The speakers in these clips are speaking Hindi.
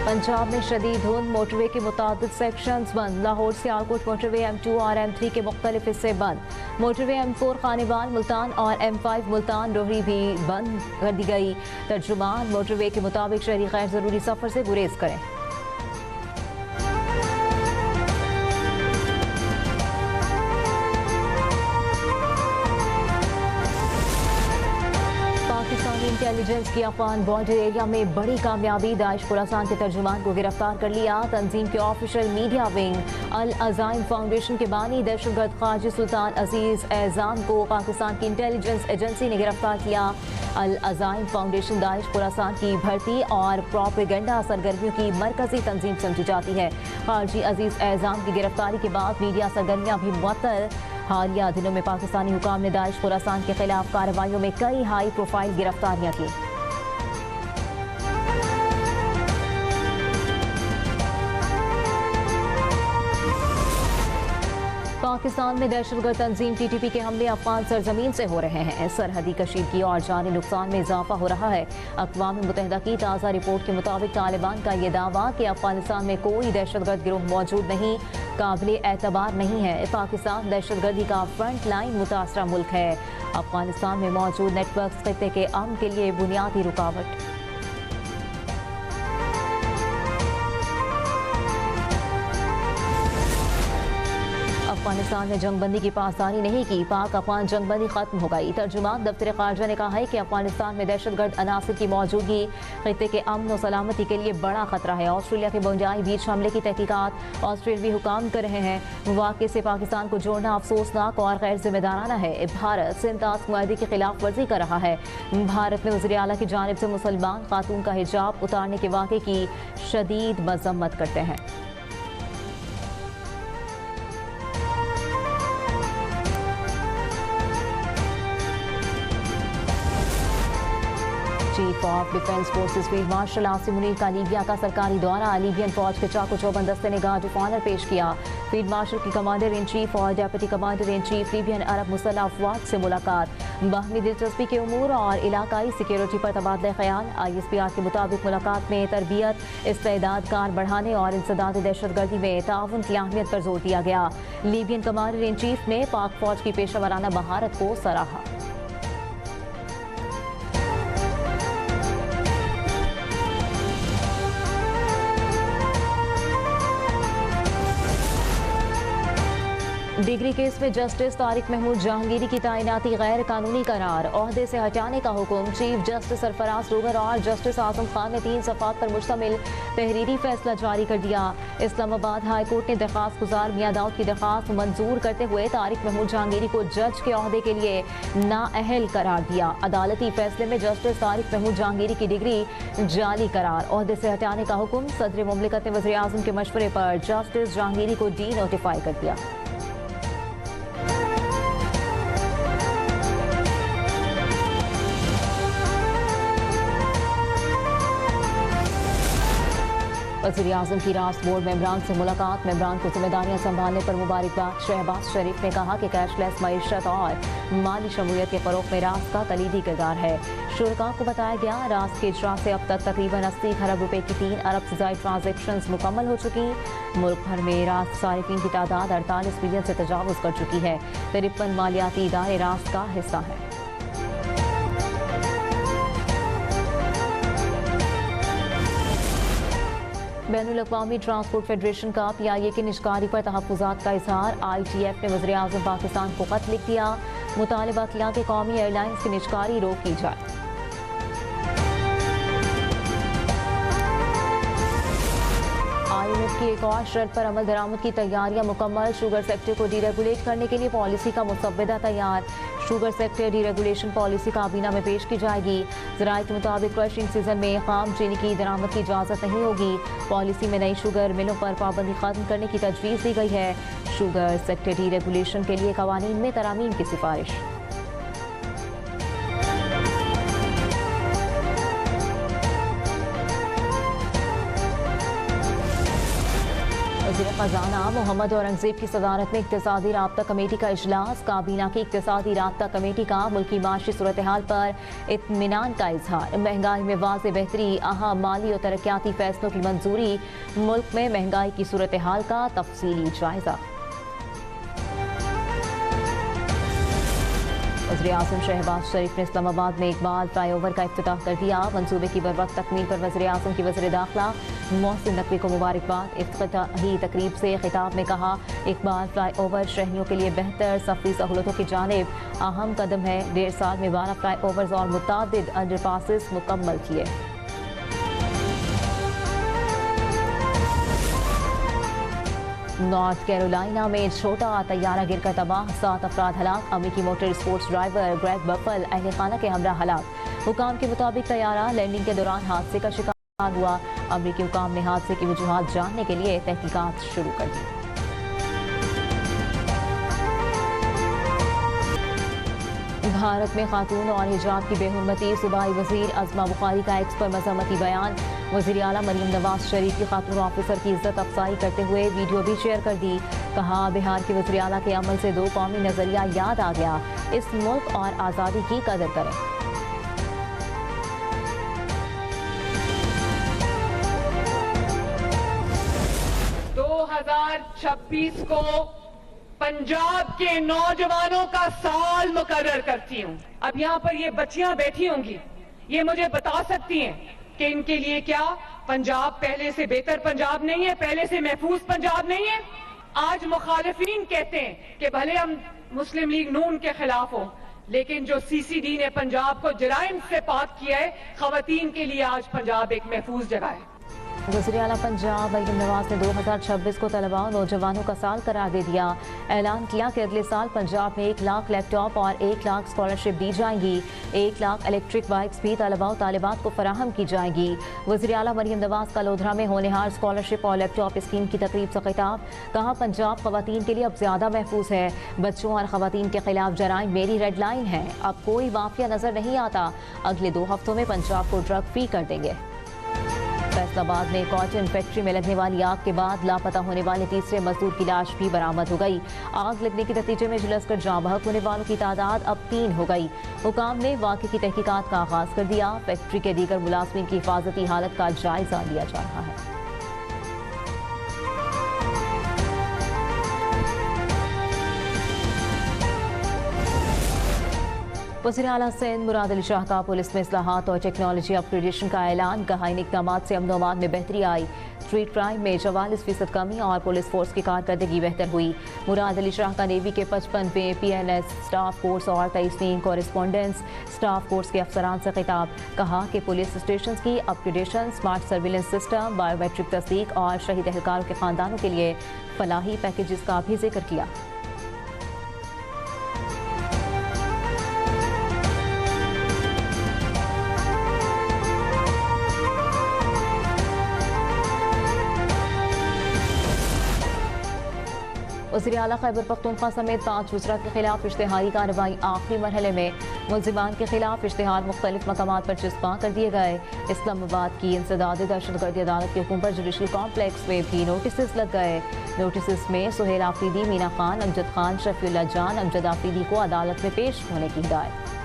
पंजाब में शदीद धुंध, मोटरवे के मुताबिक सेक्शंस बंद। लाहौर सियालकोट मोटरवे M2 और M3 के मुख्तलिफ हिस्से बंद। मोटरवे M4 खानेवाल मुल्तान और M5 मुल्तान रोहरी भी बंद कर दी गई। तर्जुमान मोटरवे के मुताबिक शहरी गैर जरूरी सफर से गुरेज करें। इंटेलिजेंस की अफगान बॉर्डर एरिया में बड़ी कामयाबी, दाइश खुरासान के तर्जुमान को गिरफ्तार कर लिया। तंजीम के ऑफिशियल मीडिया विंग अल अज़ाइम फाउंडेशन के बानी दहशतगर्द ख्वाजा सुल्तान अजीज एजाम को पाकिस्तान की इंटेलिजेंस एजेंसी ने गिरफ्तार किया। अल अज़ाइम फाउंडेशन दाइश खुरासान की भर्ती और प्रोपेगेंडा सरगर्मियों की मरकजी तंजीम समझी जाती है। खारजी अजीज एजाम की गिरफ्तारी के बाद मीडिया सरगर्मियां भी मुअत्तल। हालिया दिनों में पाकिस्तानी हुकाम ने दाइश खुरासान के खिलाफ कार्रवाइयों में कई हाई प्रोफाइल गिरफ्तारियां की। पाकिस्तान में दहशतगर्द तंजीम TTP के हमले अफगान सरजमीन से हो रहे हैं। सरहदी कशीदगी और जानी नुकसान में इजाफा हो रहा है। अक़वाम मुत्तहिदा की ताज़ा रिपोर्ट के मुताबिक तालिबान का ये दावा कि अफगानिस्तान में कोई दहशतगर्द गिरोह मौजूद नहीं काबिल एतबार नहीं है। पाकिस्तान दहशतगर्दी का फ्रंट लाइन मुतासरा मुल्क है। अफगानिस्तान में मौजूद नेटवर्क खित्ते के अमन के लिए बुनियादी रुकावट। अफगानिस्तान ने जंगबंदी की पासदारी नहीं की, पाक अफगान जंगबंदी खत्म हो गई। तर्जुमान दफ्तर खारजा ने कहा है कि अफगानिस्तान में दहशतगर्द अनासिर की मौजूदगी खित्ते के अमन और सलामती के लिए बड़ा खतरा है। ऑस्ट्रेलिया के बंजाई बीच हमले की तहकीकात ऑस्ट्रेलियाई हुकाम कर रहे हैं। वाक़े से पाकिस्तान को जोड़ना अफसोसनाक और गैर जिम्मेदाराना है। भारत सिंध तास्क माहदे की खिलाफ वर्जी कर रहा है। भारत में वज़ीर आला की जानिब से मुसलमान खातून का हिजाब उतारने के वाक़े की शदीद मजम्मत करते हैं। Chief of defence forces field marshal Asim Munir का लीबिया का सरकारी दौरा। लीबियन फौज के चाको चौबंद दस्ते ने गार्ड ऑफ ऑनर पेश किया। फील्ड मार्शल की कमांडर इन चीफ और deputy commander in chief Libyan Arab मुसल्लह अफवाज से मुलाकात। बाहमी दिलचस्पी के उमूर और इलाकाई सिक्योरिटी पर तबादला ख्याल। ISPR के मुताबिक मुलाकात में तरबियत, इस्तेदाद कार बढ़ाने और इंसदाद दहशतगर्दी में ताउन की अहमियत पर जोर दिया गया। लीबियन कमांडर इन चीफ ने पाक फौज की पेशा वराना महारत को सराहा। डिग्री केस में जस्टिस तारिक महमूद जहांगीरी की तैनाती गैर कानूनी करार, ओहदे से हटाने का हुक्म। चीफ जस्टिस सरफराज डोगर और जस्टिस आजम खान ने 3 सफ़ात पर मुश्तमिल तहरीरी फैसला जारी कर दिया। इस्लामाबाद हाई कोर्ट ने दरख्वास्त गुजार मियां दाऊद की दरख्वास्त मंजूर करते हुए तारिक महमूद जहांगीरी को जज के ओहदे के लिए नाअहल करार दिया। अदालती फैसले में जस्टिस तारिक महमूद जहांगीरी की डिग्री जाली करार, ओहदे से हटाने का हुक्म। सदर मुमलिकत ने वज़ीर आज़म के मशवरे पर जस्टिस जहांगीरी को डी नोटिफाई कर दिया। वज़ीर आज़म की रास बोर्ड मेंबरान से मुलाकात। मेंबरान को जिम्मेदारियां संभालने पर मुबारकबाद। शहबाज शरीफ ने कहा कि कैशलेस मईशत और माली शमूलियत के फ़रोग़ में रास का कलीदी किरदार है। शुरका को बताया गया रास के इजरा से अब तक तकरीबन 80 खरब रुपए की 3 अरब से ज़ायद ट्रांजेक्शंस मुकम्मल हो चुकी। मुल्क भर में रास सारिफीन की तादाद 48 मिलियन से तजावुज़ कर चुकी है। 53 मालियाती इदारे रास का हिस्सा हैं। बैनुल अक़वामी ट्रांसपोर्ट फेडरेशन का PIA की निजकारी पर तहफ़्फ़ुज़ात का इज़हार। ITF ने वज़ीर आज़म पाकिस्तान को खत लिख दिया। मुतालिबा किया कि कौमी एयरलाइंस की निजकारी रोक की जाए। IMF की एक और शर्त पर अमल दरामद की तैयारियां मुकम्मल। शुगर सेक्टर को डीरेगुलेट करने के लिए पॉलिसी का मुसव्वदा तैयार। शुगर सेक्टर डीरेगुलेशन पॉलिसी काबीना में पेश की जाएगी। ज़राए के मुताबिक क्रशिंग सीजन में खाम चीनी की दरामद की इजाज़त नहीं होगी। पॉलिसी में नई शुगर मिलों पर पाबंदी खत्म करने की तजवीज़ दी गई है। शुगर सेक्टर डीरेगुलेशन के लिए कवानीन में तरामीम की सिफारिश। वज़ीर खजाना मोहम्मद औरंगजेब की सदारत में इक्तिसादी राब्ता कमेटी का इजलास। काबीना की इक्तिसादी राब्ता कमेटी का मुल्की माशी सूरत हाल पर इत्मीनान का इजहार। महंगाई में वाज़ेह बेहतरी, अहम माली और तरक्याती फैसलों की मंजूरी। मुल्क में महंगाई की सूरत हाल का तफसीली जायजा। वज़ीर-ए-आज़म शहबाज शरीफ ने इस्लामाबाद में इकबाल फ्लाईओवर का इफ्तिताह कर दिया। मंसूबे की बरवक्त तकमील पर वज़ीर-ए-आज़म की वज़ीर दाखिला मोहसिन नकवी को मुबारकबाद। इफ्तिताही तकरीब से खिताब में कहा, इकबाल फ्लाईओवर शहरियों के लिए बेहतर सफरी सहूलतों की जानिब अहम कदम है। 1.5 साल में 12 फ्लाईओवर्स और मुतअद्दिद अंडरपासेस मुकम्मल किए। नॉर्थ कैरोलिना में छोटा तैयारा गिरकर तबाह, 7 अफराद हलाक। अमरीकी motor sports driver Greg baffle अहले खाना के हमरा हलाक। हुकाम के मुताबिक तैयारा लैंडिंग के दौरान हादसे का शिकार हुआ। अमरीकी हुकाम ने हादसे की वजूहात जानने के लिए तहकीकात शुरू कर दी। भारत में खातून और हिजाब की बेहुरमती, सूबाई वजीर अज़मा बुखारी का एक्स पर मजम्मती बयान। वज़ीर आला मरियम नवाज शरीफ की खातून ऑफिसर की इज्जत अफजाई करते हुए वीडियो भी शेयर कर दी। कहा, बिहार के वज़ीर आला के अमल से 2 कौमी नजरिया याद आ गया। इस मुल्क और आज़ादी की कदर करें। 2026 को पंजाब के नौजवानों का साल मुकर्रर करती हूँ। अब यहाँ पर ये बच्चियां बैठी होंगी, ये मुझे बता सकती हैं कि इनके लिए क्या पंजाब पहले से बेहतर पंजाब नहीं है, पहले से महफूज पंजाब नहीं है। आज मुखालिफिन कहते हैं कि भले हम मुस्लिम लीग नून के खिलाफ हों, लेकिन जो सीसीडी ने पंजाब को जराइम से पाक किया है, खवातीन के लिए आज पंजाब एक महफूज जगह है। वज़ीर आला पंजाब मरियम नवाज ने 2026 को तलबा और नौजवानों का साल करार दे दिया। ऐलान किया कि अगले साल पंजाब में 1 लाख लैपटॉप और 1 लाख स्कॉलरशिप दी जाएंगी। 1 लाख इलेक्ट्रिक बाइक्स भी तलबा और तालिबात को फराहम की जाएंगी। वज़ीर आला मरियम नवाज का लोधरा में होनेहार स्कॉलरशिप और लैपटॉप स्कीम की तकरीब से खिताब। कहा, पंजाब खवातीन के लिए अब ज्यादा महफूज है। बच्चों और खवातीन के खिलाफ जराइम मेरी रेड लाइन है। अब कोई माफिया नजर नहीं आता। अगले 2 हफ्तों में पंजाब को ड्रग फ्री कर देंगे। फैसलाबाद में कॉटन फैक्ट्री में लगने वाली आग के बाद लापता होने वाले तीसरे मजदूर की लाश भी बरामद हो गई। आग लगने के नतीजे में झुलसकर जाँ बहक होने वालों की तादाद अब 3 हो गई। हुकाम ने वाक़े की तहकीकात का आगाज कर दिया। फैक्ट्री के दीगर मुलाजमीन की हिफाजती हालत का जायजा लिया जा रहा है। वज़ीर आला सिंध मुराद अली शाह का पुलिस में इस्लाहात और टेक्नोलॉजी अपग्रेडेशन का ऐलान। कहा, इन इक़दामात से अमन अमान में बेहतरी आई। स्ट्रीट क्राइम में 44% कमी और पुलिस फोर्स की कारकर्दगी बेहतर हुई। मुराद अली शाह का नेवी के 55वें PNS स्टाफ कोर्स और 23वीं कॉरेस्पॉन्डेंस स्टाफ कोर्स के अफसरान से खिताब। कहा कि पुलिस स्टेशन की upgradation, smart surveillance system, biometric तस्दीक और शहीद एहलकारों के खानदानों के लिए फलाही पैकेजेस का भी जिक्र किया। वज़ीर आला खैबर पख्तूनख्वा समेत 5 वज़रा के खिलाफ इश्तिहारी कार्रवाई आखिरी मरहले में। मुल्ज़िमान के खिलाफ इश्तिहार मुख्तलिफ मकामात पर चस्पा कर दिए गए। इस्लामाबाद की इंसदादी दहशतगर्दी अदालत के हुक्म पर जुडिशल कॉम्प्लेक्स में भी नोटिस लग गए। नोटिस में सुहेल आफरीदी, मीना खान, अमजद खान, शफीउल्लाह जान, अमजद आफरीदी को अदालत में पेश होने की हिदायत।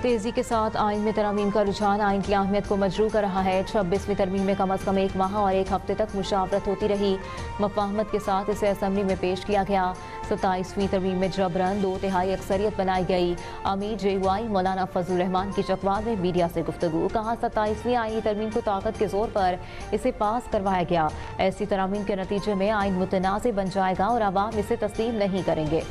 तेजी के साथ आइन में तरमीम का रुझान आइन की अहमियत को मजरू कर रहा है। 26वीं तरमीम में कम अज़ कम 1 माह और 1 हफ्ते तक मुशावरत होती रही। मफाहमत के साथ इसे असम्बली में पेश किया गया। 27वीं तरमीम में जबरन 2/3 अक्सरियत बनाई गई। अमीर JUI मौलाना फजलुर रहमान की चकवाल में मीडिया से गुफ्तगू। कहा, 27वीं आइनी तरमीम को ताकत के जोर पर इसे पास करवाया गया। ऐसी तरमीम के नतीजे में आइन मुतनाज़ बन जाएगा और अवाम इसे तस्लीम नहीं करेंगे।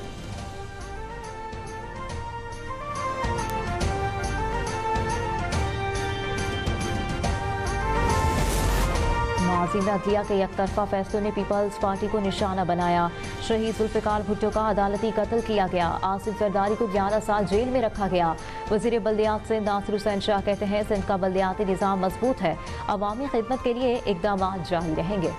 माजी में अदलिया के एकतरफा फैसलों ने पीपल्स पार्टी को निशाना बनाया। शहीद जुल्फ़िकार भुट्टो का अदालती कत्ल किया गया। आसिफ जरदारी को 11 साल जेल में रखा गया। वज़ीर बल्दियात सिंध नासिर हुसैन शाह कहते हैं, सिंध का बल्दियाती निज़ाम मजबूत है। अवामी खिदमत के लिए इक़दाम जारी रहेंगे।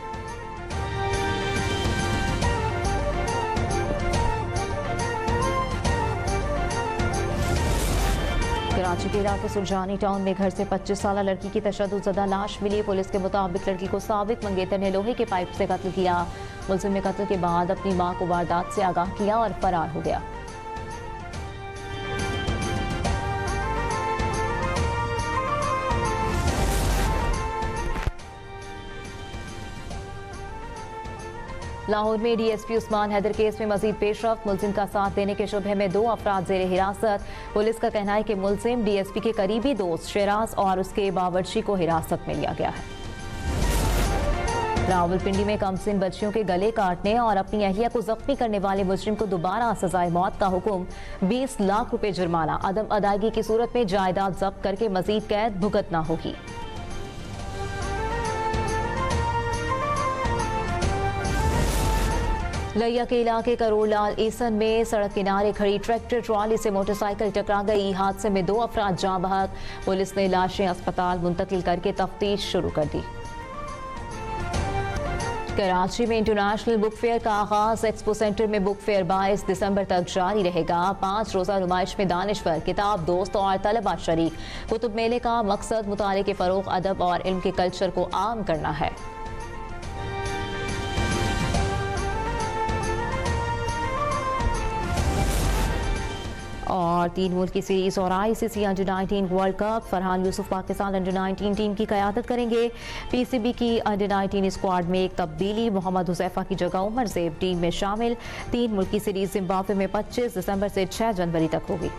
कराची के इलाके सुरजानी टाउन में घर से 25 साल लड़की की तशद्दुदज़दा लाश मिली। पुलिस के मुताबिक लड़की को साबिक मंगेतर ने लोहे के पाइप से कत्ल किया। मुलजिम ने कत्ल के बाद अपनी मां को वारदात से आगाह किया और फरार हो गया। लाहौर में डीएसपी उस्मान हैदर केस में मजीद पेशरफ्त। मुलजिम का साथ देने के शुबे में 2 अफराद जेर हिरासत। पुलिस का कहना है कि मुलजिम डीएसपी के करीबी दोस्त शहराज और उसके बावर्ची को हिरासत में लिया गया है। रावलपिंडी में कमसिन बच्चियों के गले काटने और अपनी अहलिया को जख्मी करने वाले मुजरिम को दोबारा सजाए मौत का हुक्म। 20 लाख रुपए जुर्माना, अदम अदायगी की सूरत में जायदाद जब्त करके मजीद कैद भुगतना होगी। लिया के इलाके करोड़लाल ईसन में सड़क किनारे खड़ी ट्रैक्टर ट्रॉली से मोटरसाइकिल टकरा गई। हादसे में 2 अफराद जाँ बहक। पुलिस ने लाशें अस्पताल मुंतकिल करके तफ्तीश शुरू कर दी। कराची में इंटरनेशनल बुक फेयर का आगाज। एक्सपो सेंटर में बुक फेयर 22 दिसंबर तक जारी रहेगा। 5 रोजा नुमाइश में दानिश्वर, किताब दोस्त और तलबा शरीक। कुतुब मेले का मकसद मुताले के फरोग, अदब और इल्म के कल्चर को आम करना है। और 3 मुल्क की सीरीज और ICC under-19 world cup. Farhan Yusuf Pakistan under-19 team की क़यादत करेंगे। पीसीबी की अंडर-19 स्क्वाड में एक तब्दीली, मोहम्मद हुज़ैफा की जगह उमर ज़ेब टीम में शामिल। 3 मुल्क की सीरीज जिम्बाब्वे में 25 दिसंबर से 6 जनवरी तक होगी।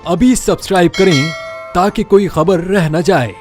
अभी सब्सक्राइब करें ताकि कोई खबर रह न जाए।